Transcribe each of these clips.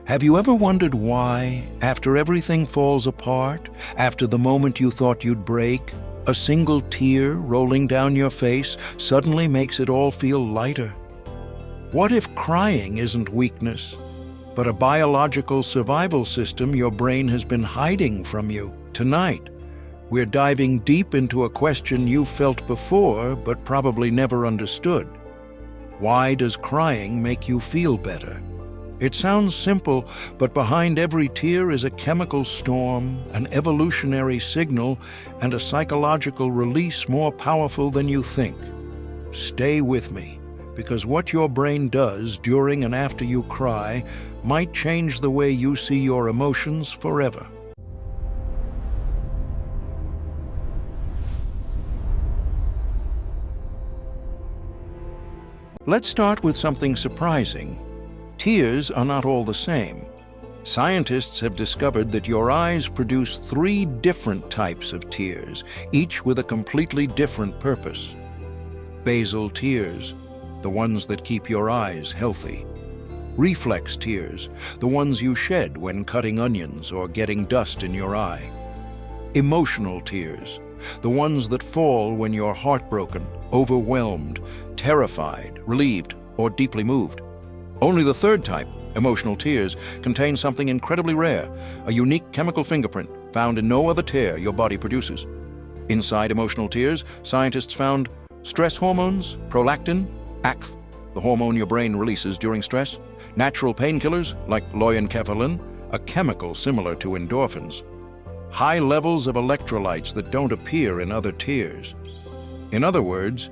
Have you ever wondered why, after everything falls apart, after the moment you thought you'd break, a single tear rolling down your face suddenly makes it all feel lighter? What if crying isn't weakness, but a biological survival system your brain has been hiding from you? Tonight, we're diving deep into a question you've felt before but probably never understood. Why does crying make you feel better? It sounds simple, but behind every tear is a chemical storm, an evolutionary signal, and a psychological release more powerful than you think. Stay with me, because what your brain does during and after you cry might change the way you see your emotions forever. Let's start with something surprising. Tears are not all the same. Scientists have discovered that your eyes produce 3 different types of tears, each with a completely different purpose. Basal tears, the ones that keep your eyes healthy. Reflex tears, the ones you shed when cutting onions or getting dust in your eye. Emotional tears, the ones that fall when you're heartbroken, overwhelmed, terrified, relieved, or deeply moved. Only the 3rd type, emotional tears, contains something incredibly rare, a unique chemical fingerprint found in no other tear your body produces. Inside emotional tears, scientists found stress hormones, prolactin, ACTH, the hormone your brain releases during stress, natural painkillers like loyenkephalin, a chemical similar to endorphins, high levels of electrolytes that don't appear in other tears. In other words,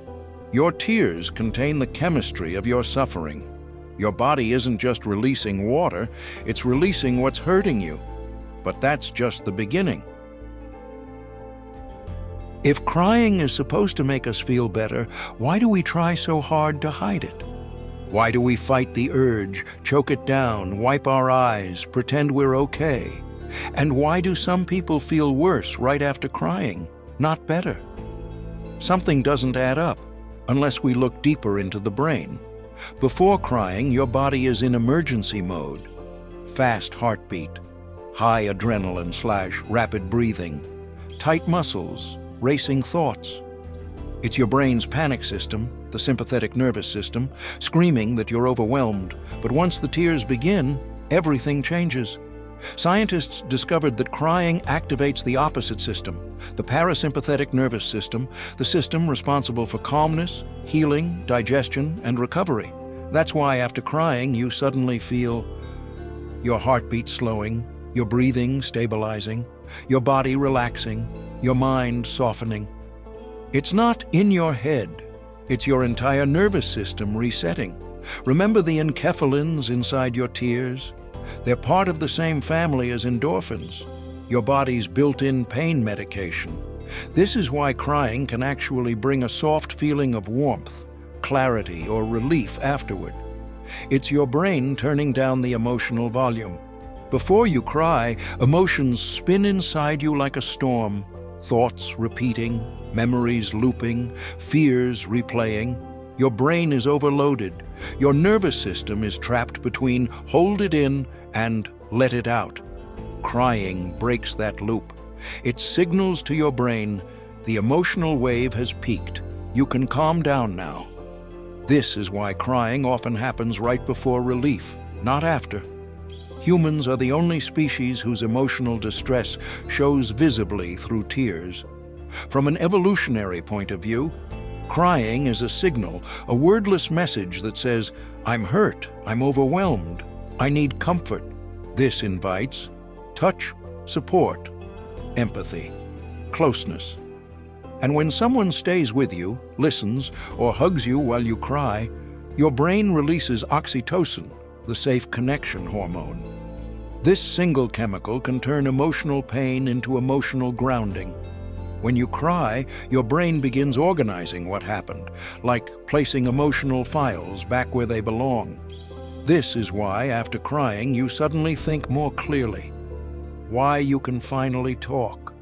your tears contain the chemistry of your suffering. Your body isn't just releasing water, it's releasing what's hurting you. But that's just the beginning. If crying is supposed to make us feel better, why do we try so hard to hide it? Why do we fight the urge, choke it down, wipe our eyes, pretend we're okay? And why do some people feel worse right after crying, not better? Something doesn't add up unless we look deeper into the brain. Before crying, your body is in emergency mode. Fast heartbeat, high adrenaline/rapid breathing, tight muscles, racing thoughts. It's your brain's panic system, the sympathetic nervous system, screaming that you're overwhelmed. But once the tears begin, everything changes. Scientists discovered that crying activates the opposite system, the parasympathetic nervous system, the system responsible for calmness, healing, digestion, and recovery. That's why after crying, you suddenly feel your heartbeat slowing, your breathing stabilizing, your body relaxing, your mind softening. It's not in your head, it's your entire nervous system resetting. Remember the enkephalins inside your tears? They're part of the same family as endorphins, your body's built-in pain medication. This is why crying can actually bring a soft feeling of warmth, clarity, or relief afterward. It's your brain turning down the emotional volume. Before you cry, emotions spin inside you like a storm, thoughts repeating, memories looping, fears replaying. Your brain is overloaded. Your nervous system is trapped between hold it in and let it out. Crying breaks that loop. It signals to your brain, the emotional wave has peaked. You can calm down now. This is why crying often happens right before relief, not after. Humans are the only species whose emotional distress shows visibly through tears. From an evolutionary point of view, crying is a signal, a wordless message that says, I'm hurt, I'm overwhelmed, I need comfort. This invites touch, support, empathy, closeness. And when someone stays with you, listens, or hugs you while you cry, your brain releases oxytocin, the safe connection hormone. This single chemical can turn emotional pain into emotional grounding. When you cry, your brain begins organizing what happened, like placing emotional files back where they belong. This is why, after crying, you suddenly think more clearly. Why you can finally talk.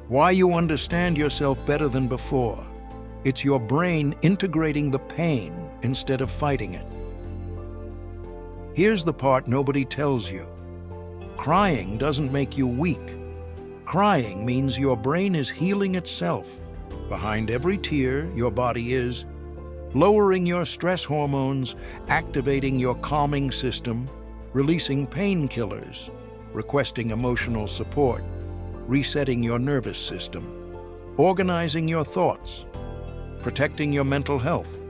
Why you understand yourself better than before. It's your brain integrating the pain instead of fighting it. Here's the part nobody tells you. Crying doesn't make you weak. Crying means your brain is healing itself. Behind every tear, your body is lowering your stress hormones, activating your calming system, releasing painkillers, requesting emotional support, resetting your nervous system, organizing your thoughts, protecting your mental health.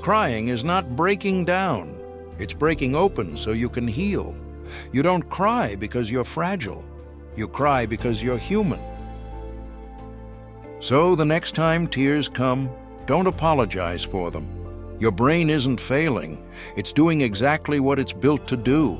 Crying is not breaking down. It's breaking open so you can heal. You don't cry because you're fragile. You cry because you're human. So the next time tears come, don't apologize for them. Your brain isn't failing. It's doing exactly what it's built to do.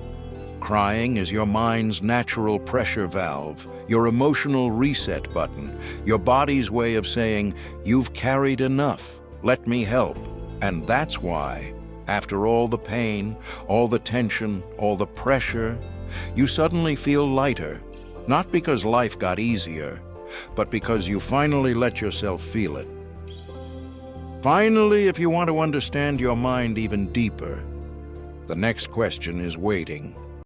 Crying is your mind's natural pressure valve, your emotional reset button, your body's way of saying, "You've carried enough, let me help." And that's why, after all the pain, all the tension, all the pressure, you suddenly feel lighter, not because life got easier, but because you finally let yourself feel it. Finally, if you want to understand your mind even deeper, the next question is waiting.